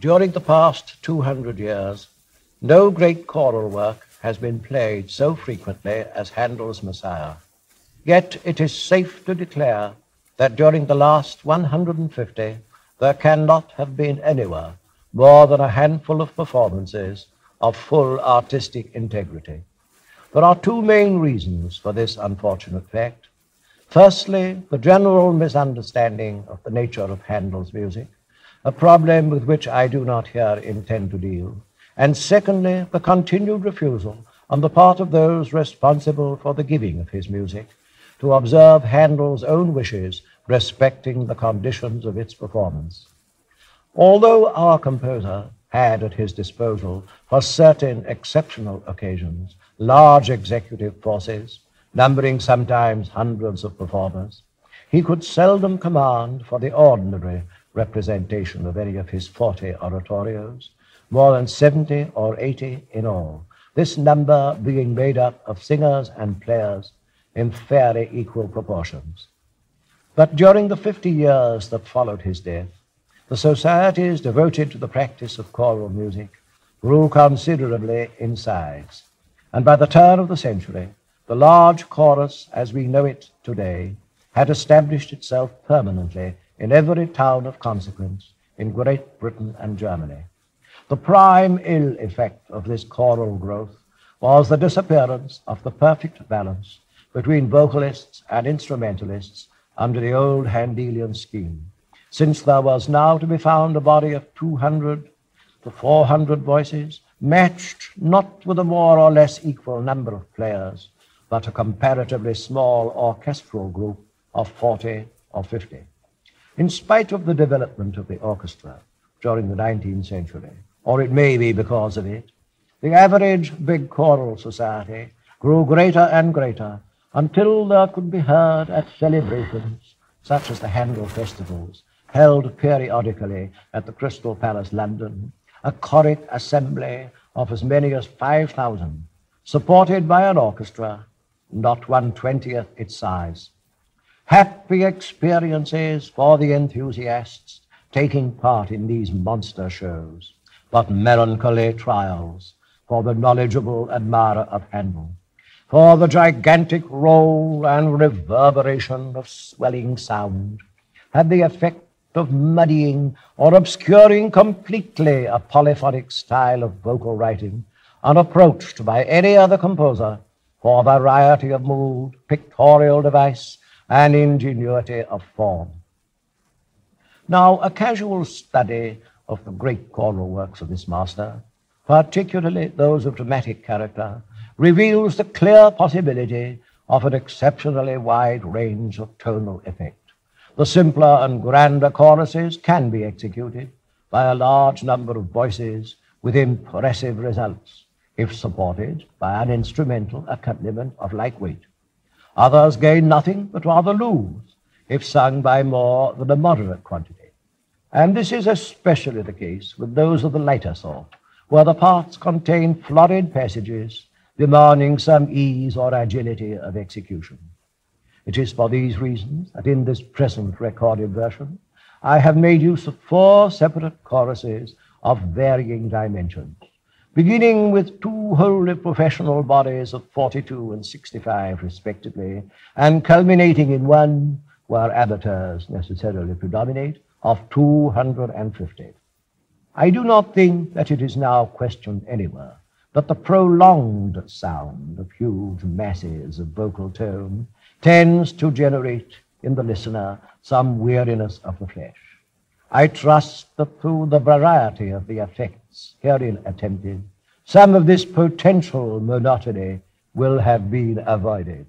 During the past 200 years, no great choral work has been played so frequently as Handel's Messiah. Yet it is safe to declare that during the last 150, there cannot have been anywhere more than a handful of performances of full artistic integrity. There are two main reasons for this unfortunate fact. Firstly, the general misunderstanding of the nature of Handel's music, a problem with which I do not here intend to deal. And secondly, the continued refusal on the part of those responsible for the giving of his music to observe Handel's own wishes respecting the conditions of its performance. Although our composer had at his disposal, for certain exceptional occasions, large executive forces, numbering sometimes hundreds of performers, he could seldom command for the ordinary representation of any of his 40 oratorios, more than 70 or 80 in all, this number being made up of singers and players in fairly equal proportions. But during the 50 years that followed his death, the societies devoted to the practice of choral music grew considerably in size, and by the turn of the century, the large chorus as we know it today had established itself permanently in every town of consequence in Great Britain and Germany. The prime ill effect of this choral growth was the disappearance of the perfect balance between vocalists and instrumentalists under the old Handelian scheme, since there was now to be found a body of 200 to 400 voices, matched not with a more or less equal number of players, but a comparatively small orchestral group of 40 or 50. In spite of the development of the orchestra during the 19th century, or it may be because of it, the average big choral society grew greater and greater until there could be heard at celebrations such as the Handel festivals, held periodically at the Crystal Palace, London, a choric assembly of as many as 5,000, supported by an orchestra not 1/20th its size. Happy experiences for the enthusiasts taking part in these monster shows, but melancholy trials for the knowledgeable admirer of Handel, for the gigantic roll and reverberation of swelling sound had the effect of muddying or obscuring completely a polyphonic style of vocal writing unapproached by any other composer for variety of mood, pictorial device, and ingenuity of form. Now, a casual study of the great choral works of this master, particularly those of dramatic character, reveals the clear possibility of an exceptionally wide range of tonal effect. The simpler and grander choruses can be executed by a large number of voices with impressive results, if supported by an instrumental accompaniment of like weight. Others gain nothing but rather lose, if sung by more than a moderate quantity. And this is especially the case with those of the lighter sort, where the parts contain florid passages demanding some ease or agility of execution. It is for these reasons that in this present recorded version, I have made use of 4 separate choruses of varying dimensions, beginning with 2 wholly professional bodies of 42 and 65 respectively, and culminating in one, where amateurs necessarily predominate, of 250. I do not think that it is now questioned anywhere that the prolonged sound of huge masses of vocal tone tends to generate in the listener some weariness of the flesh. I trust that through the variety of the effects herein attempted, some of this potential monotony will have been avoided.